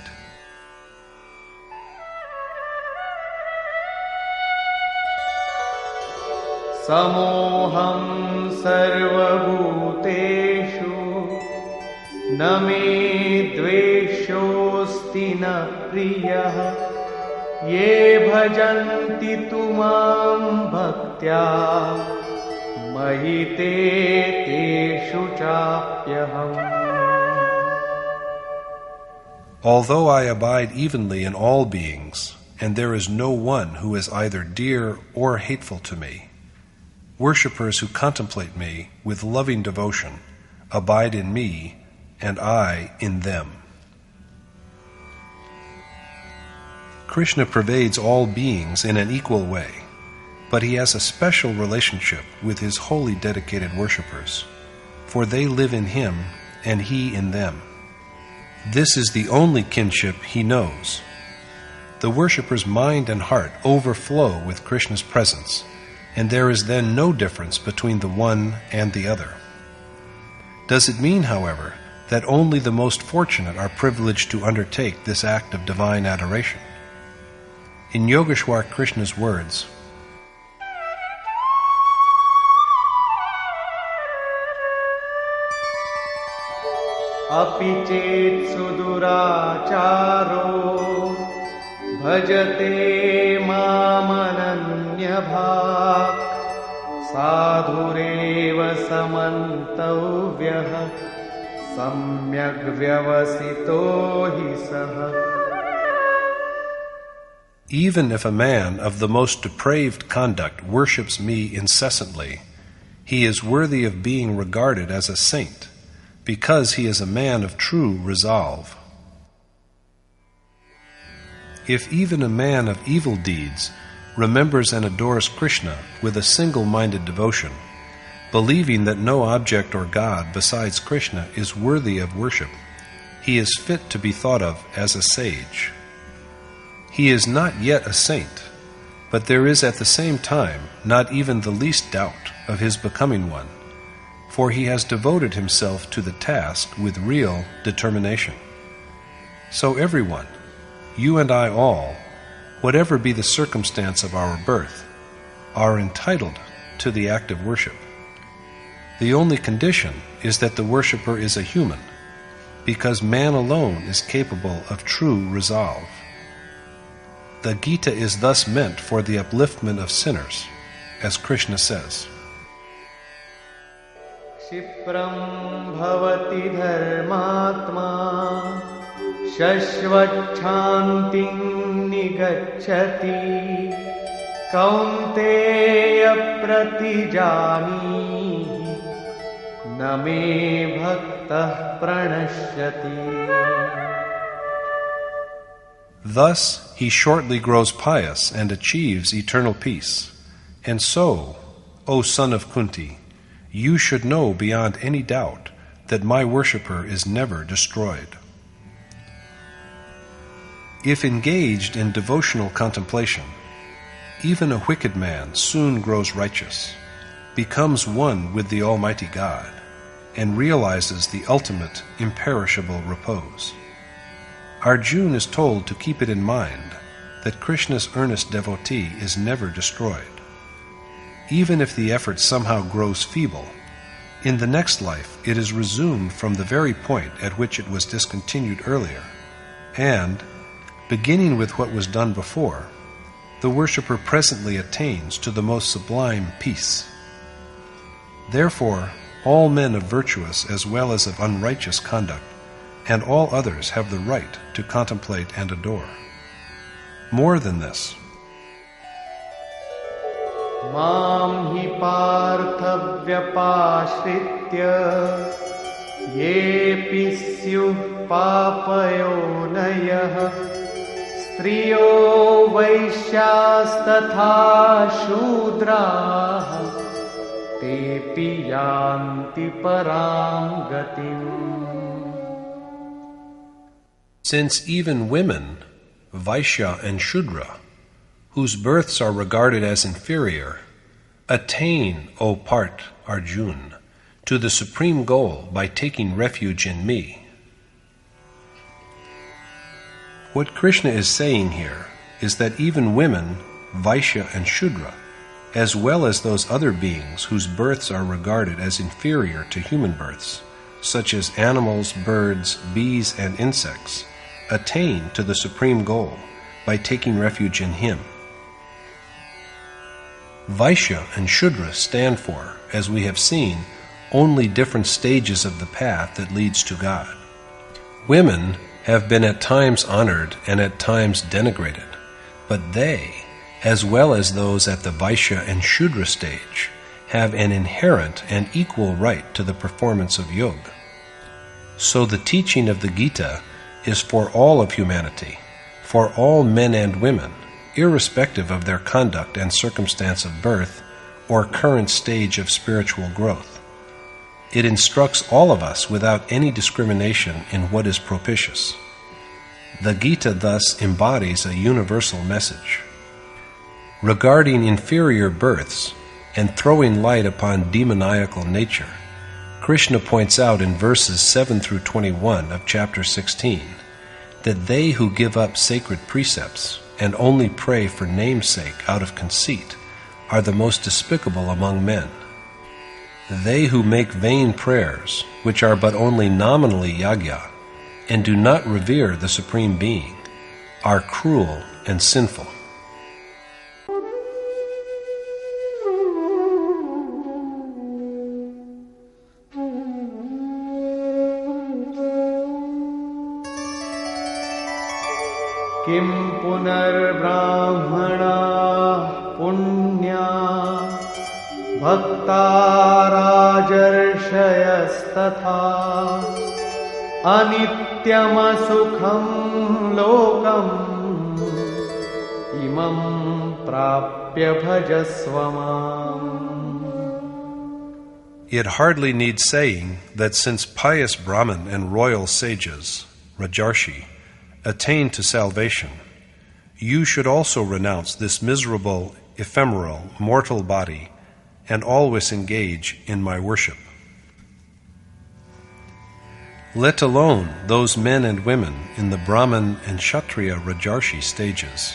Samoham sarvabhuteshu na me dveshosti na priyah ye bhajanti tumam bhaktya mahite teshu chapyaham. Although I abide evenly in all beings, and there is no one who is either dear or hateful to me, worshippers who contemplate me with loving devotion abide in me, and I in them. Krishna pervades all beings in an equal way, but he has a special relationship with his wholly dedicated worshippers, for they live in him and he in them. This is the only kinship he knows. The worshipper's mind and heart overflow with Krishna's presence, and there is then no difference between the one and the other. Does it mean, however, that only the most fortunate are privileged to undertake this act of divine adoration? In Yogeshwar Krishna's words, Api chet suduracharo bhajate mamananya bhak sadhureva samantavyah samyak vyavasito hi saha. Even if a man of the most depraved conduct worships me incessantly, he is worthy of being regarded as a saint, because he is a man of true resolve. If even a man of evil deeds remembers and adores Krishna with a single-minded devotion, believing that no object or God besides Krishna is worthy of worship, he is fit to be thought of as a sage. He is not yet a saint, but there is at the same time not even the least doubt of his becoming one, for he has devoted himself to the task with real determination. So everyone, you and I all, whatever be the circumstance of our birth, are entitled to the act of worship. The only condition is that the worshipper is a human, because man alone is capable of true resolve. The Gita is thus meant for the upliftment of sinners, as Krishna says, Kshipram bhavati dharmatma shashvachantim nigacchati कौन्तेय प्रतिजानीहि न मे भक्तः प्रणश्यति. Thus he shortly grows pious and achieves eternal peace. And so, O son of Kunti, you should know beyond any doubt that my worshipper is never destroyed. If engaged in devotional contemplation, even a wicked man soon grows righteous, becomes one with the Almighty God, and realizes the ultimate imperishable repose. Arjuna is told to keep it in mind that Krishna's earnest devotee is never destroyed. Even if the effort somehow grows feeble, in the next life it is resumed from the very point at which it was discontinued earlier, and, beginning with what was done before, the worshipper presently attains to the most sublime peace. Therefore, all men of virtuous as well as of unrighteous conduct, and all others have the right to contemplate and adore. More than this, Mam hi partha vyapashritya yepi syuh papayonayah striyo vaishyastatha shudrah tepi yanti param gatim. since even women, Vaishya and Shudra, whose births are regarded as inferior, attain, O Part Arjun, to the supreme goal by taking refuge in me. What Krishna is saying here is that even women, Vaishya and Shudra, as well as those other beings whose births are regarded as inferior to human births, such as animals, birds, bees, and insects, attain to the supreme goal by taking refuge in Him. Vaishya and Shudra stand for, as we have seen, only different stages of the path that leads to God. Women have been at times honored and at times denigrated, but they, as well as those at the Vaishya and Shudra stage, have an inherent and equal right to the performance of yoga. So the teaching of the Gita is for all of humanity, for all men and women, irrespective of their conduct and circumstance of birth or current stage of spiritual growth. It instructs all of us without any discrimination in what is propitious. The Gita thus embodies a universal message. Regarding inferior births and throwing light upon demoniacal nature, Krishna points out in verses 7 through 21 of chapter 16 that they who give up sacred precepts and only pray for name's sake out of conceit are the most despicable among men. They who make vain prayers, which are but only nominally yagya, and do not revere the Supreme Being, are cruel and sinful. Kim punarbrahmana punya bhakta rajarshyastatha anityam sukham lokam imam prapya bhajasvamam. It hardly needs saying that since pious Brahmin and royal sages, Rajarshi, attain to salvation, you should also renounce this miserable, ephemeral, mortal body and always engage in my worship. Let alone those men and women in the Brahman and Kshatriya Rajarshi stages.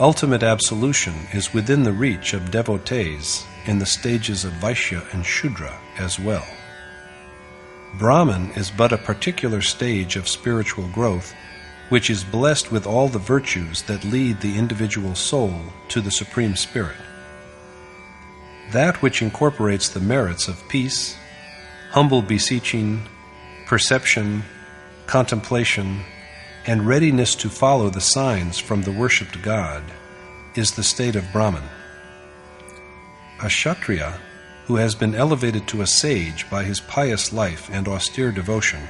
Ultimate absolution is within the reach of devotees in the stages of Vaishya and Shudra as well. Brahman is but a particular stage of spiritual growth which is blessed with all the virtues that lead the individual soul to the Supreme Spirit. That which incorporates the merits of peace, humble beseeching, perception, contemplation, and readiness to follow the signs from the worshipped God is the state of Brahman. A Kshatriya, who has been elevated to a sage by his pious life and austere devotion,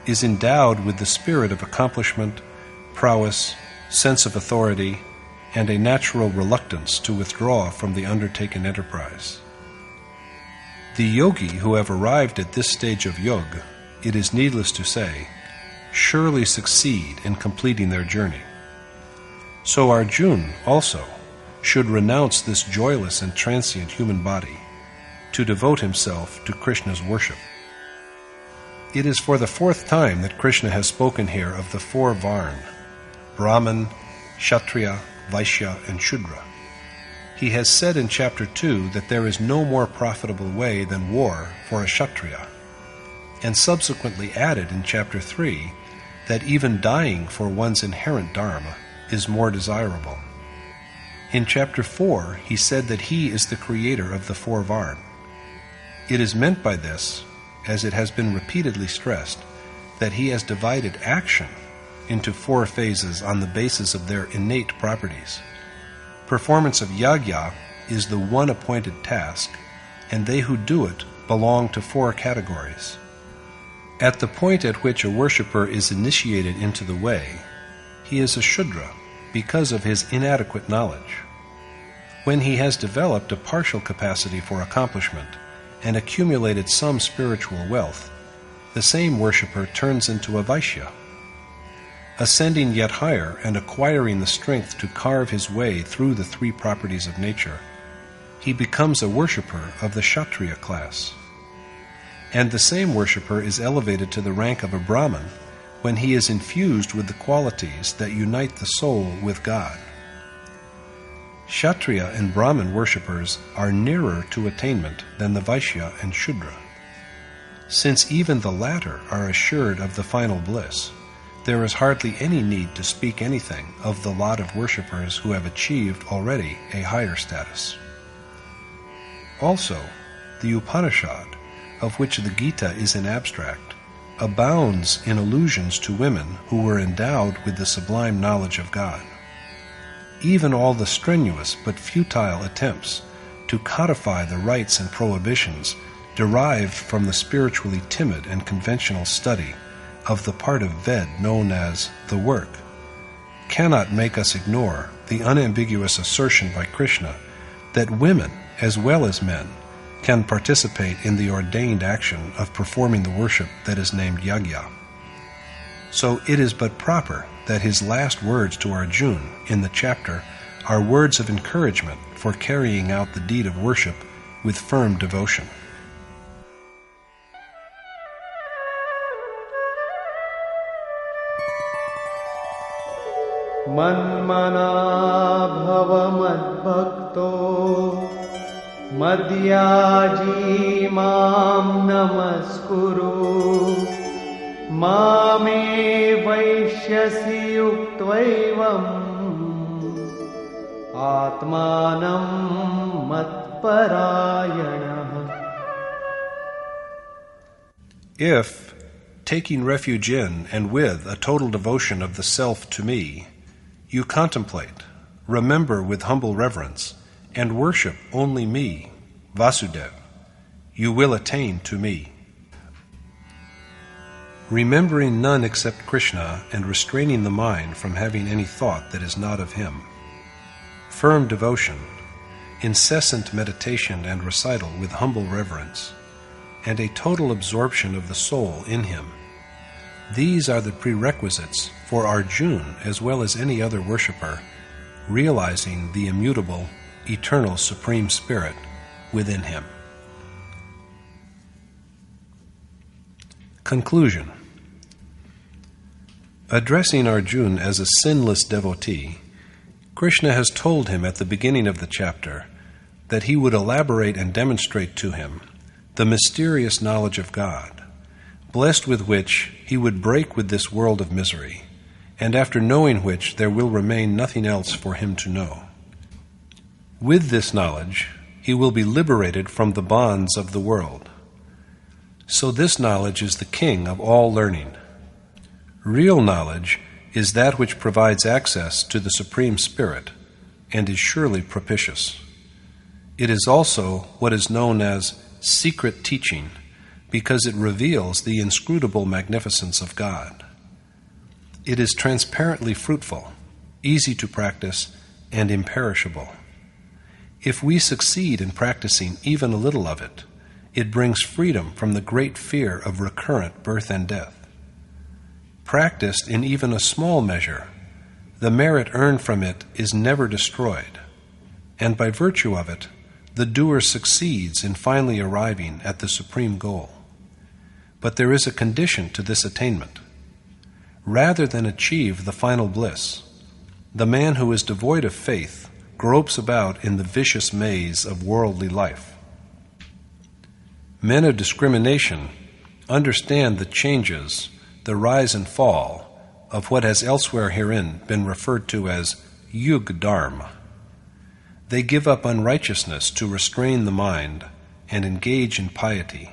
is endowed with the spirit of accomplishment, prowess, sense of authority, and a natural reluctance to withdraw from the undertaken enterprise. The yogi who have arrived at this stage of yoga, it is needless to say, surely succeed in completing their journey. So Arjuna also should renounce this joyless and transient human body to devote himself to Krishna's worship. It is for the fourth time that Krishna has spoken here of the four Varna: Brahman, Kshatriya, Vaishya, and Shudra. He has said in Chapter 2 that there is no more profitable way than war for a Kshatriya, and subsequently added in Chapter 3 that even dying for one's inherent dharma is more desirable. In Chapter 4 he said that he is the creator of the four Varna. It is meant by this, as it has been repeatedly stressed, that he has divided action into four phases on the basis of their innate properties. Performance of yajna is the one appointed task, and they who do it belong to four categories. At the point at which a worshipper is initiated into the way, he is a Shudra because of his inadequate knowledge. When he has developed a partial capacity for accomplishment and accumulated some spiritual wealth, the same worshipper turns into a Vaishya. Ascending yet higher and acquiring the strength to carve his way through the three properties of nature, he becomes a worshipper of the Kshatriya class. And the same worshipper is elevated to the rank of a Brahman when he is infused with the qualities that unite the soul with God. Kshatriya and Brahman worshippers are nearer to attainment than the Vaishya and Shudra. Since even the latter are assured of the final bliss, there is hardly any need to speak anything of the lot of worshippers who have achieved already a higher status. Also, the Upanishad, of which the Gita is an abstract, abounds in allusions to women who were endowed with the sublime knowledge of God. Even all the strenuous but futile attempts to codify the rites and prohibitions derived from the spiritually timid and conventional study of the part of Ved known as the work cannot make us ignore the unambiguous assertion by Krishna that women, as well as men, can participate in the ordained action of performing the worship that is named yajna. So it is but proper that his last words to Arjuna in the chapter are words of encouragement for carrying out the deed of worship with firm devotion. Manmana bhava madbhakto madhyaji mam namaskuru mame vaishyasi yuktvaivam atmanam matparayanah. If, taking refuge in and with a total devotion of the self to me, you contemplate, remember with humble reverence, and worship only me, Vasudeva, you will attain to me. Remembering none except Krishna and restraining the mind from having any thought that is not of him, firm devotion, incessant meditation and recital with humble reverence, and a total absorption of the soul in him, these are the prerequisites for Arjuna as well as any other worshipper realizing the immutable, eternal Supreme Spirit within him. Conclusion. Addressing Arjuna as a sinless devotee, Krishna has told him at the beginning of the chapter that he would elaborate and demonstrate to him the mysterious knowledge of God, blessed with which he would break with this world of misery, and after knowing which there will remain nothing else for him to know. With this knowledge, he will be liberated from the bonds of the world. So this knowledge is the king of all learning. Real knowledge is that which provides access to the Supreme Spirit, and is surely propitious. It is also what is known as secret teaching, because it reveals the inscrutable magnificence of God. It is transparently fruitful, easy to practice, and imperishable. If we succeed in practicing even a little of it, it brings freedom from the great fear of recurrent birth and death. Practiced in even a small measure, the merit earned from it is never destroyed, and by virtue of it, the doer succeeds in finally arriving at the supreme goal. But there is a condition to this attainment. Rather than achieve the final bliss, the man who is devoid of faith gropes about in the vicious maze of worldly life. Men of discrimination understand the changes, the rise and fall, of what has elsewhere herein been referred to as yug dharma. They give up unrighteousness to restrain the mind and engage in piety.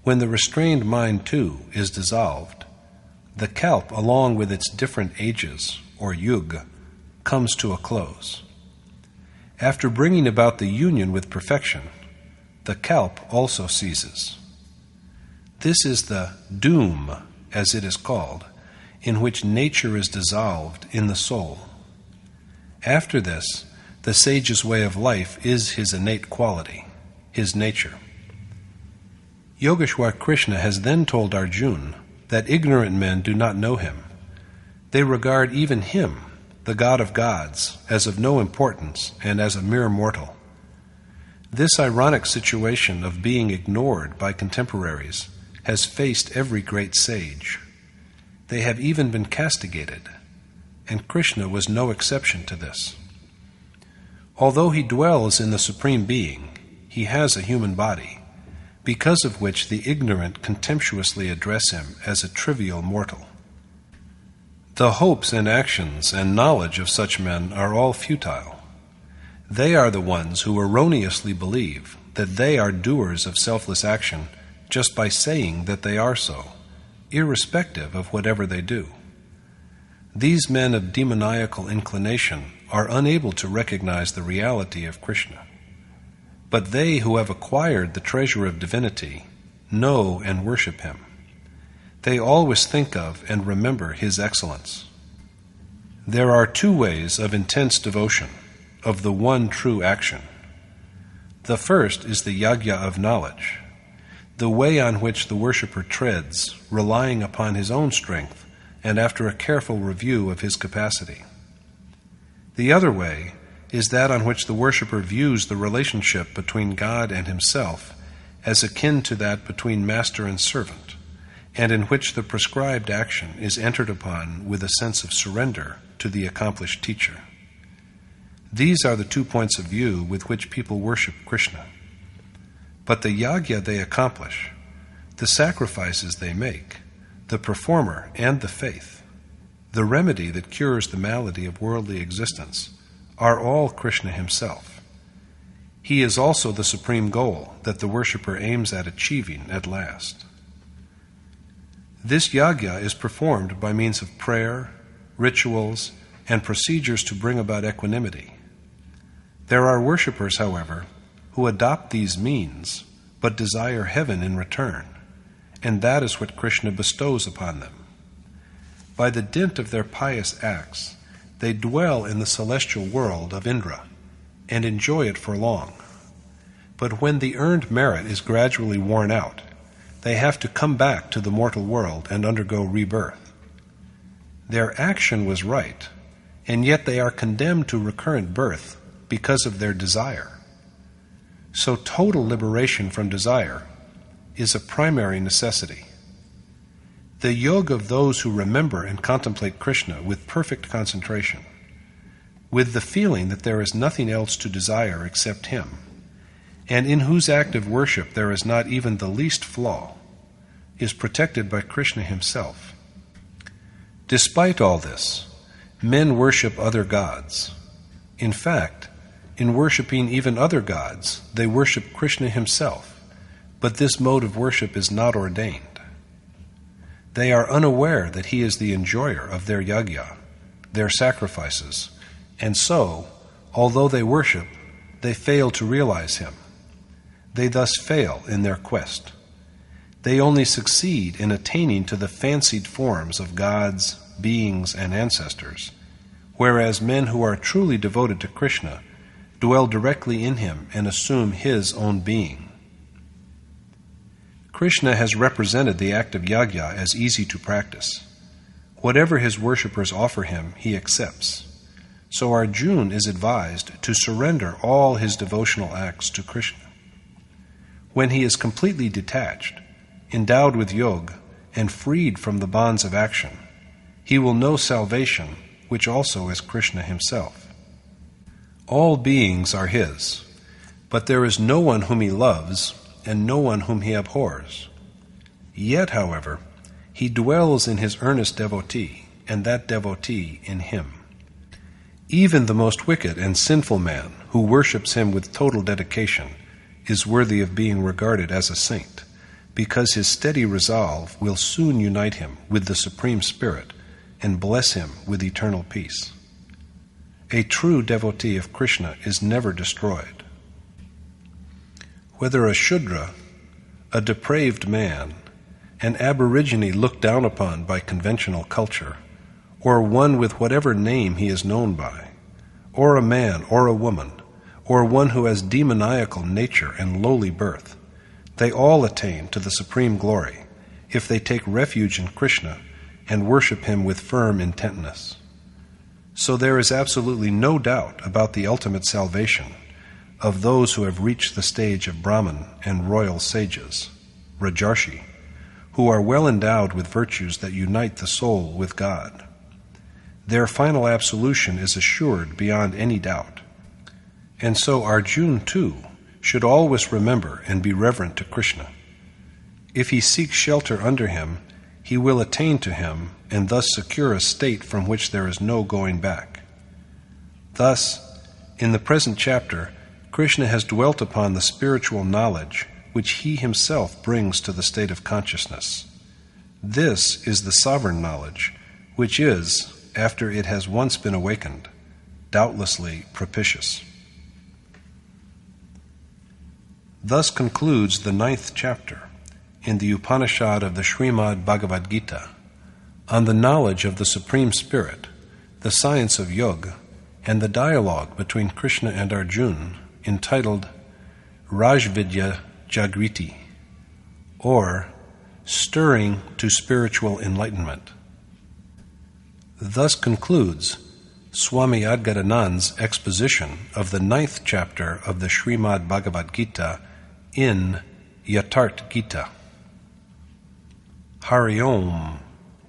When the restrained mind, too, is dissolved, the kalp, along with its different ages, or yug, comes to a close. After bringing about the union with perfection, the kalp also ceases. This is the doom, as it is called, in which nature is dissolved in the soul. After this, the sage's way of life is his innate quality, his nature. Yogeshwar Krishna has then told Arjuna that ignorant men do not know him. They regard even him, the God of gods, as of no importance and as a mere mortal. This ironic situation of being ignored by contemporaries has faced every great sage. They have even been castigated, and Krishna was no exception to this. Although he dwells in the Supreme Being, he has a human body, because of which the ignorant contemptuously address him as a trivial mortal. The hopes and actions and knowledge of such men are all futile. They are the ones who erroneously believe that they are doers of selfless action just by saying that they are so, irrespective of whatever they do. These men of demoniacal inclination are unable to recognize the reality of Krishna. But they who have acquired the treasure of divinity know and worship him. They always think of and remember his excellence. There are two ways of intense devotion, of the one true action. The first is the yagya of knowledge, the way on which the worshipper treads, relying upon his own strength and after a careful review of his capacity. The other way is that on which the worshipper views the relationship between God and himself as akin to that between master and servant, and in which the prescribed action is entered upon with a sense of surrender to the accomplished teacher. These are the 2 points of view with which people worship Krishna. But the yagya they accomplish, the sacrifices they make, the performer and the faith, the remedy that cures the malady of worldly existence, are all Krishna himself. He is also the supreme goal that the worshipper aims at achieving at last. This yagya is performed by means of prayer, rituals, and procedures to bring about equanimity. There are worshippers, however, who adopt these means but desire heaven in return, and that is what Krishna bestows upon them. By the dint of their pious acts, they dwell in the celestial world of Indra and enjoy it for long. But when the earned merit is gradually worn out, they have to come back to the mortal world and undergo rebirth. Their action was right, and yet they are condemned to recurrent birth because of their desire. So total liberation from desire is a primary necessity. The yoga of those who remember and contemplate Krishna with perfect concentration, with the feeling that there is nothing else to desire except him, and in whose act of worship there is not even the least flaw, is protected by Krishna himself. Despite all this, men worship other gods. In fact, in worshipping even other gods, they worship Krishna himself, but this mode of worship is not ordained. They are unaware that he is the enjoyer of their yagya, their sacrifices, And so, although they worship, they fail to realize him. They thus fail in their quest. They only succeed in attaining to the fancied forms of gods, beings, and ancestors, whereas men who are truly devoted to Krishna dwell directly in him and assume his own being. Krishna has represented the act of yajna as easy to practice. Whatever his worshippers offer him, he accepts. So Arjuna is advised to surrender all his devotional acts to Krishna. When he is completely detached, endowed with yoga, and freed from the bonds of action, he will know salvation, which also is Krishna himself. All beings are his, but there is no one whom he loves and no one whom he abhors. Yet, however, he dwells in his earnest devotee, and that devotee in him. Even the most wicked and sinful man who worships him with total dedication is worthy of being regarded as a saint, because his steady resolve will soon unite him with the Supreme Spirit and bless him with eternal peace. A true devotee of Krishna is never destroyed. Whether a Shudra, a depraved man, an aborigine looked down upon by conventional culture, or one with whatever name he is known by, or a man or a woman, or one who has demoniacal nature and lowly birth, they all attain to the supreme glory if they take refuge in Krishna and worship him with firm intentness. So there is absolutely no doubt about the ultimate salvation of those who have reached the stage of Brahman and royal sages, Rajarshi, who are well endowed with virtues that unite the soul with God. Their final absolution is assured beyond any doubt. And so Arjuna, too, should always remember and be reverent to Krishna. If he seeks shelter under him, he will attain to him and thus secure a state from which there is no going back. Thus, in the present chapter, Krishna has dwelt upon the spiritual knowledge which he himself brings to the state of consciousness. This is the sovereign knowledge, which is, after it has once been awakened, doubtlessly propitious. Thus concludes the 9th chapter in the Upanishad of the Srimad Bhagavat Gita on the knowledge of the Supreme Spirit, the science of yoga, and the dialogue between Krishna and Arjuna, entitled Rajvidya Jagriti, or Stirring to Spiritual Enlightenment. Thus concludes Swami Adgadanand's exposition of the 9th chapter of the Srimad Bhagavat Gita in Yatart Gita. Hari Om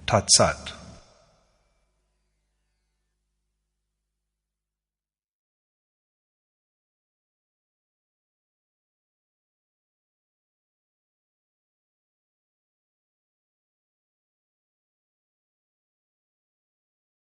Tat Sat.